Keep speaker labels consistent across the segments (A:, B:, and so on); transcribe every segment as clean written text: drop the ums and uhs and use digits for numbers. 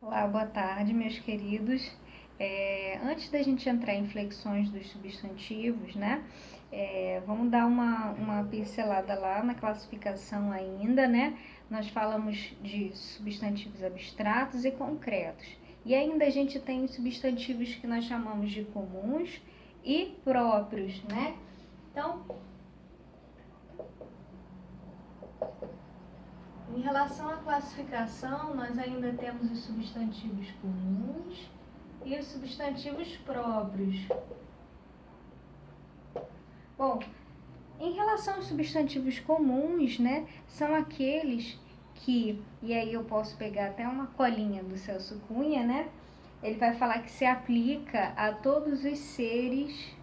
A: Olá, boa tarde, meus queridos. Antes da gente entrar em flexões dos substantivos, né? Vamos dar uma pincelada lá na classificação ainda, né? Nós falamos de substantivos abstratos e concretos. E ainda a gente tem os substantivos que nós chamamos de comuns e próprios, né? Então, em relação à classificação, nós ainda temos os substantivos comuns e os substantivos próprios. Bom, em relação aos substantivos comuns, né, são aqueles que, e aí eu posso pegar até uma colinha do Celso Cunha, né, ele vai falar que se aplica a todos os seres,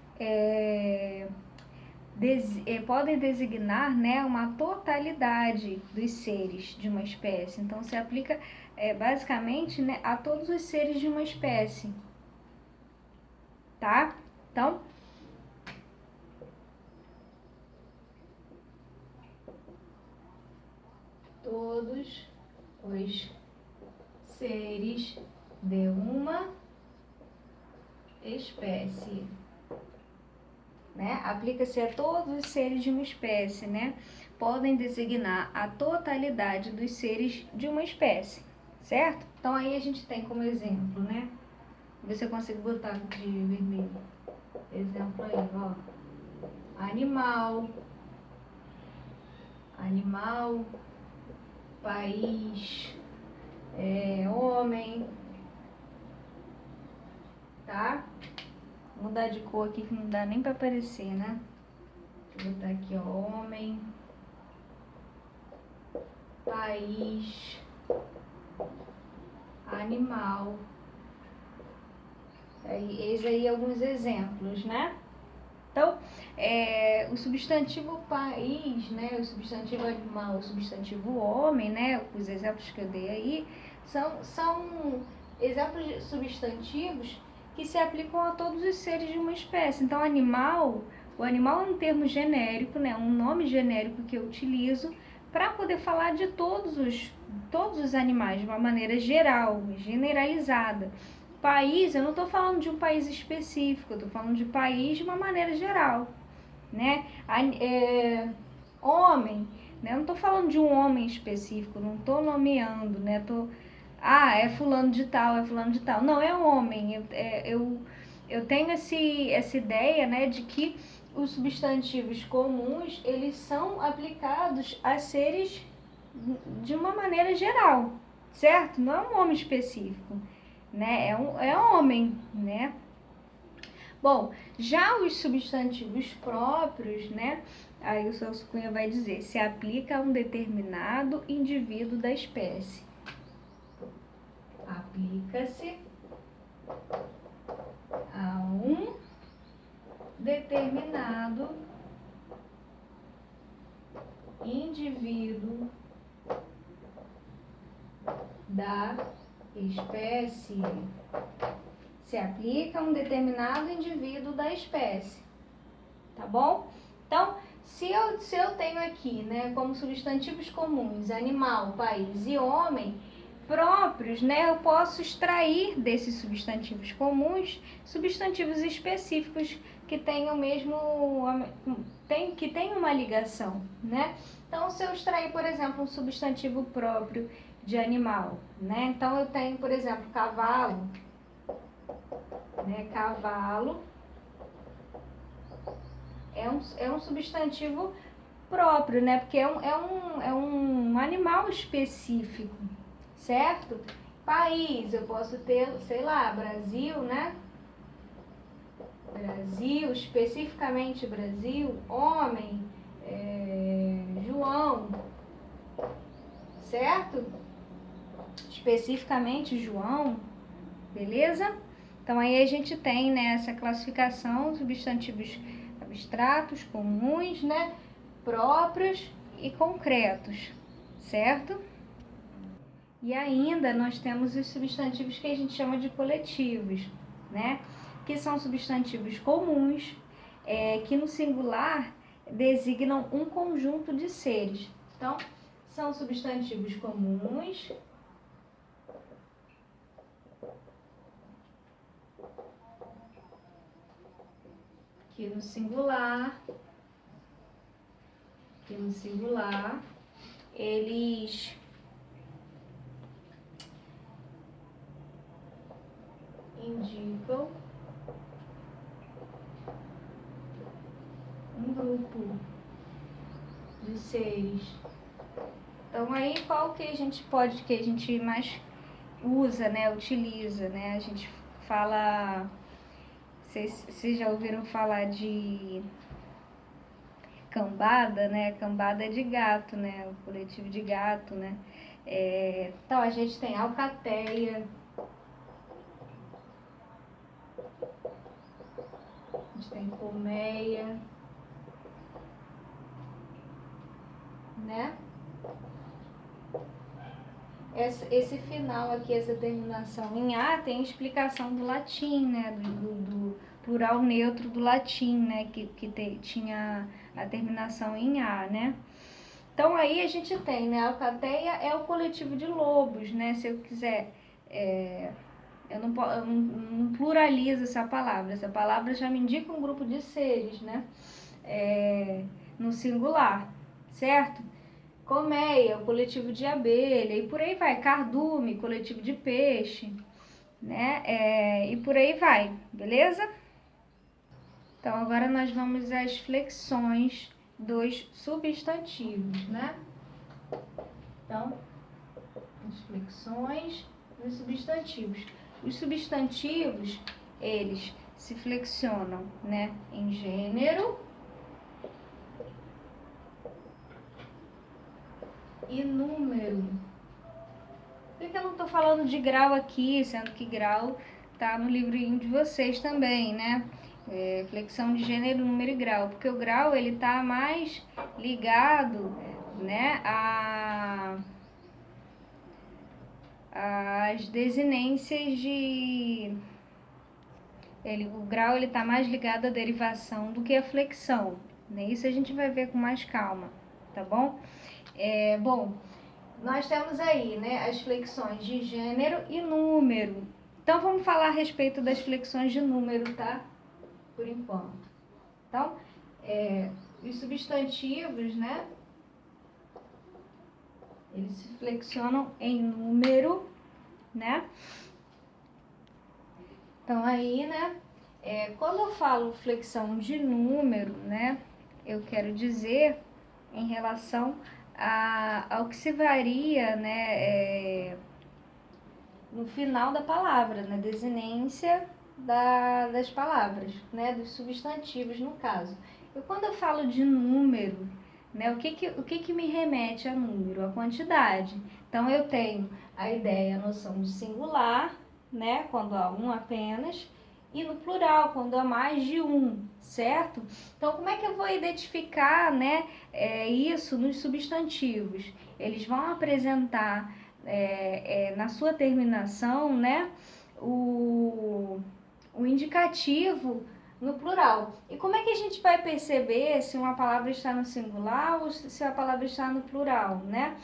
A: podem designar, né, uma totalidade dos seres de uma espécie. Então, se aplica basicamente, né, a todos os seres de uma espécie, tá? Então, todos os seres de uma espécie, né? Aplica-se a todos os seres de uma espécie, né? Podem designar a totalidade dos seres de uma espécie, certo? Então aí a gente tem como exemplo, né? Ver se eu consigo botar de vermelho. Exemplo aí, ó. Animal, país, homem, tá? Vou mudar de cor aqui que não dá nem para aparecer, né? Vou botar aqui, ó, homem, país, animal. Eis aí alguns exemplos, né? Então, o substantivo país, né, o substantivo animal, o substantivo homem, né, os exemplos que eu dei aí, são exemplos de substantivos que se aplicam a todos os seres de uma espécie. Então, o animal é um termo genérico, né, um nome genérico que eu utilizo para poder falar de todos os animais de uma maneira geral, generalizada. País, eu não estou falando de um país específico, eu estou falando de país de uma maneira geral, né? Homem, né? Eu não estou falando de um homem específico, não estou nomeando, né? É fulano de tal, é fulano de tal. Não, é homem. Eu tenho essa ideia, né, de que os substantivos comuns, eles são aplicados a seres de uma maneira geral, certo? Não é um homem específico, né? É homem, né? Bom, já os substantivos próprios, né? Aí o Celso Cunha vai dizer, se aplica a um determinado indivíduo da espécie. Aplica-se a um determinado indivíduo da espécie. Se aplica a um determinado indivíduo da espécie, tá bom? Então, se eu tenho aqui, né, como substantivos comuns, animal, país e homem, próprios, né, eu posso extrair desses substantivos comuns substantivos específicos que tenham que tenham uma ligação, né? Então, se eu extrair, por exemplo, um substantivo próprio de animal, né? Então, eu tenho, por exemplo, cavalo, né? Cavalo é um substantivo próprio, né? Porque é um animal específico, certo? País, eu posso ter, sei lá, Brasil, né? Brasil, especificamente Brasil. Homem, João, certo? Especificamente João, beleza? Então aí a gente tem, né, essa classificação, substantivos abstratos, comuns, né, próprios e concretos, certo? E ainda nós temos os substantivos que a gente chama de coletivos, né, que são substantivos comuns, que no singular designam um conjunto de seres. Então, são substantivos comuns que no singular, eles indicam um grupo de seres. Então aí qual que a gente mais usa, né, utiliza, né? A gente fala, vocês já ouviram falar de cambada, né? Cambada é de gato, né? O coletivo de gato, né? Então a gente tem alcateia, a gente tem colmeia, né? Esse final aqui, essa terminação em A, tem explicação do latim, né? Do plural neutro do latim, né? Que tinha a terminação em A, né? Então aí a gente tem, né? A alcateia é o coletivo de lobos, né? Se eu quiser, eu não pluralizo essa palavra já me indica um grupo de seres, né? No singular, certo? Colmeia, o coletivo de abelha, e por aí vai. Cardume, coletivo de peixe, né? E por aí vai, beleza? Então agora nós vamos às flexões dos substantivos, né? Então, as flexões dos substantivos. Os substantivos, eles se flexionam, né, em gênero e número. Por que eu não estou falando de grau aqui, sendo que grau tá no livrinho de vocês também, né? Flexão de gênero, número e grau, porque o grau ele tá mais ligado, né, às desinências de... o grau ele tá mais ligado à derivação do que à flexão, né? Isso a gente vai ver com mais calma, tá bom? Bom, nós temos aí, né, as flexões de gênero e número. Então vamos falar a respeito das flexões de número, tá? Por enquanto. Então, os substantivos, né, eles se flexionam em número, né? Então aí, né, quando eu falo flexão de número, né, eu quero dizer em relação ao que se varia, né, no final da palavra, na desinência das palavras, né, dos substantivos no caso. E quando eu falo de número, né, o que me remete a número? A quantidade. Então eu tenho a ideia, a noção de singular, né, quando há um apenas, e no plural, quando há mais de um, certo? Então como é que eu vou identificar, né, isso nos substantivos? Eles vão apresentar na sua terminação, né, o indicativo no plural. E como é que a gente vai perceber se uma palavra está no singular ou se a palavra está no plural, né?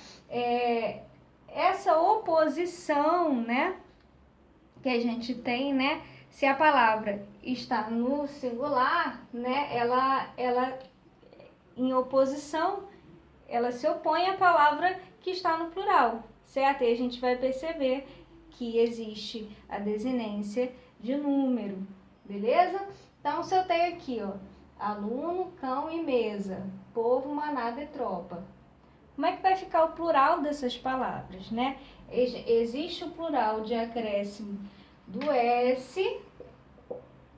A: Essa oposição, né, que a gente tem, né, se a palavra está no singular, né, ela em oposição, ela se opõe à palavra que está no plural, certo? E a gente vai perceber que existe a desinência de número, beleza? Então, se eu tenho aqui, ó, aluno, cão e mesa, povo, manada e tropa, como é que vai ficar o plural dessas palavras, né? Existe o plural de acréscimo do S,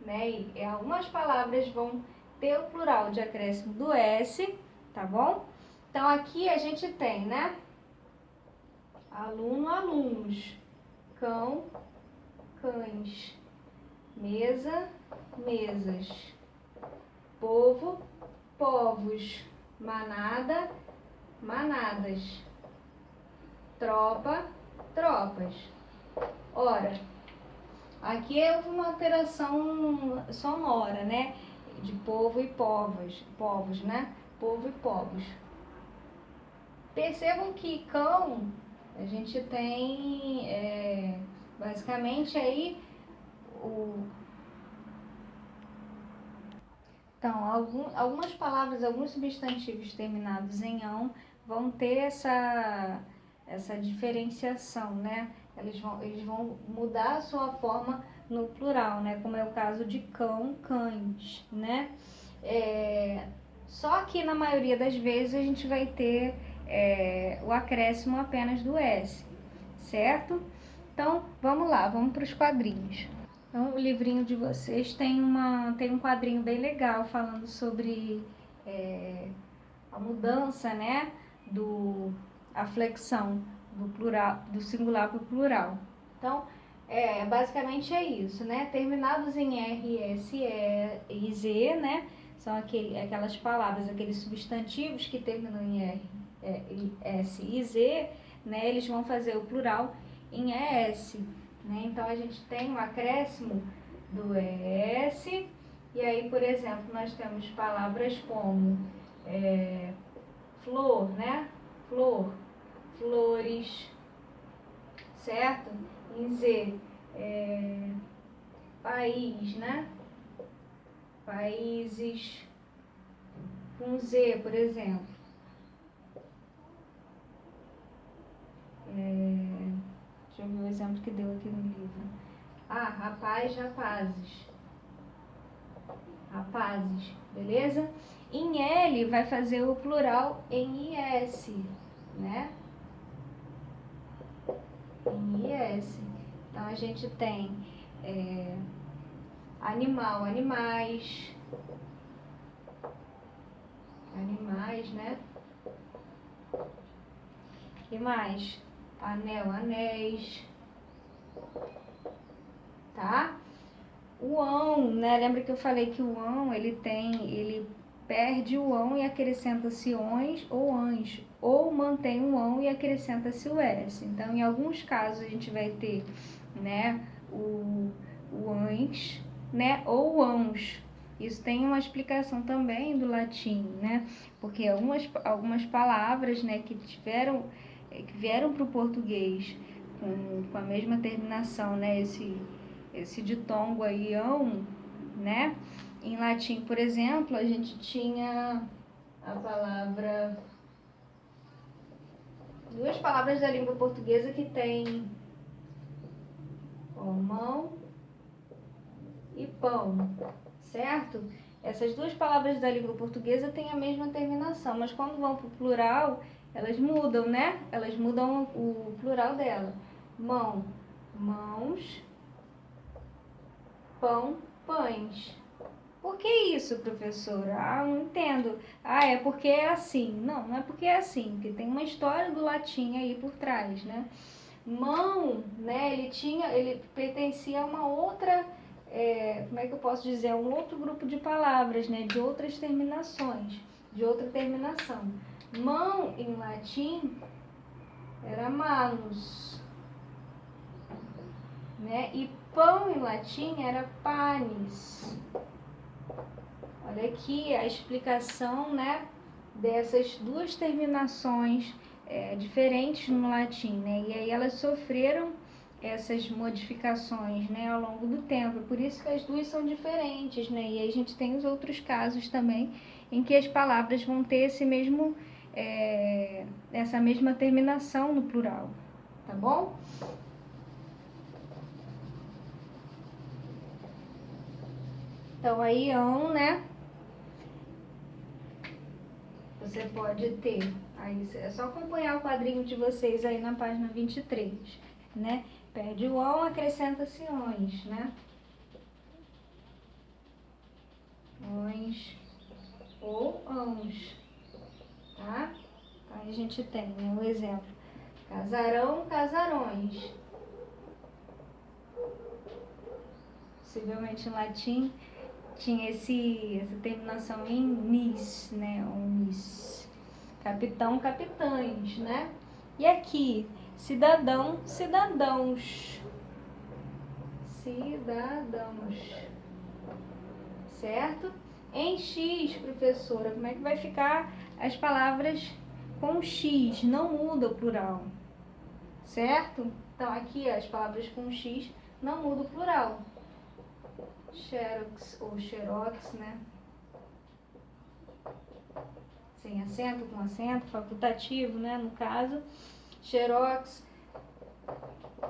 A: né? E algumas palavras vão ter o plural de acréscimo do S, tá bom? Então, aqui a gente tem, né? Aluno, alunos. Cão, cães. Mesa, mesas. Povo, povos. Manada, manadas. Tropa, tropas. Ora, aqui houve uma alteração sonora, né? De povo e povos, né? Povo e povos. Percebam que cão, a gente tem basicamente aí Então, algumas palavras, alguns substantivos terminados em ão vão ter essa diferenciação, né? Eles vão mudar a sua forma no plural, né? Como é o caso de cão, cães, né? Só que na maioria das vezes a gente vai ter o acréscimo apenas do S, certo? Então, vamos lá, vamos para os quadrinhos. Então, o livrinho de vocês tem um quadrinho bem legal falando sobre a mudança, né, a flexão do plural, do singular para o plural. Então, basicamente é isso, né? Terminados em R, S, E e Z, né? São aquelas palavras, aqueles substantivos que terminam em R, S e Z, né? Eles vão fazer o plural em ES, né? Então, a gente tem um acréscimo do ES, e aí, por exemplo, nós temos palavras como flor, né? Flor, flores, certo? Em Z, país, né? Países. Com Z, por exemplo. Deixa eu ver o exemplo que deu aqui no livro. Rapaz, rapazes. Rapazes, beleza? Em L vai fazer o plural em IS, né? Em IS. Então a gente tem animal, animais. Animais, né? E mais? Anel, anéis. Tá? O ão, né? Lembra que eu falei que o ão, ele perde o ão e acrescenta-se ões ou ãs, ou mantém o ão e acrescenta-se o s. Então, em alguns casos a gente vai ter, né, o ãs, né, ou ãos. Isso tem uma explicação também do latim, né? Porque algumas palavras, né, que vieram para o português com a mesma terminação, né, esse ditongo aí, ão, né? Em latim, por exemplo, a gente tinha a palavra... Duas palavras da língua portuguesa que tem mão e pão, certo? Essas duas palavras da língua portuguesa têm a mesma terminação, mas quando vão para o plural, elas mudam, né? Elas mudam o plural dela. Mão, mãos. Pão, pães. Por que isso, professora? Não entendo. É porque é assim. Não, não é porque é assim, porque tem uma história do latim aí por trás, né? Mão, né, ele pertencia a uma outra, como é que eu posso dizer? Um outro grupo de palavras, né, de outras terminações, de outra terminação. Mão, em latim, era manus, né? E pão em latim era panis. Olha aqui a explicação, né, dessas duas terminações diferentes no latim, né? E aí elas sofreram essas modificações, né, ao longo do tempo. Por isso que as duas são diferentes, né? E aí a gente tem os outros casos também em que as palavras vão ter essa mesma terminação no plural, tá bom? Então aí né? Você pode ter, aí é só acompanhar o quadrinho de vocês aí na página 23, né? Perde o ão, acrescenta-se ões, né? Ões ou ãos, tá? Aí a gente tem, né, um exemplo. Casarão, casarões. Possivelmente em latim tinha essa terminação em nis, né? Onis. Capitão, capitães, né? E aqui, cidadão, cidadãos. Cidadãos. Certo? Em X, professora, como é que vai ficar as palavras com X? Não muda o plural. Certo? Então, aqui as palavras com X não muda o plural. Xerox ou xerox, né? sem acento, com acento, facultativo, né, no caso. Xerox,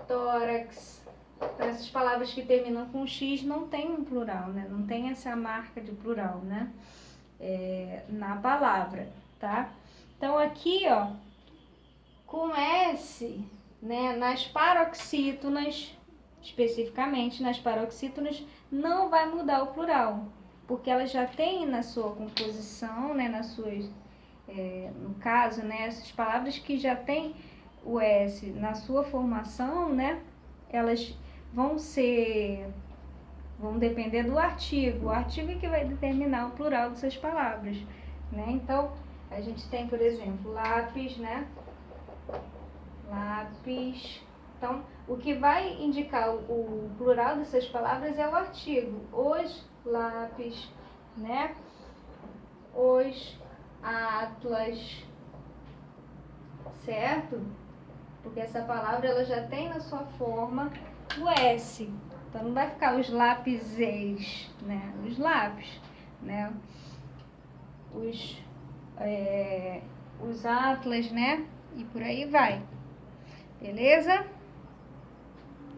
A: tórax. Então, essas palavras que terminam com X não tem um plural, né? Não tem essa marca de plural, né? Na palavra, tá? Então, aqui, ó, com S, né, nas paroxítonas, especificamente nas paroxítonas, não vai mudar o plural, porque ela já tem na sua composição, né, nas suas, no caso, né, essas palavras que já tem o S na sua formação, né, elas vão depender do artigo. O artigo é que vai determinar o plural dessas palavras, né? Então, a gente tem, por exemplo, lápis, né? Lápis. Então, o que vai indicar o plural dessas palavras é o artigo. Os lápis, né? Os atlas, certo? Porque essa palavra ela já tem na sua forma o S. Então não vai ficar os lápises, né? Os lápis, né? Os atlas, né? E por aí vai. Beleza?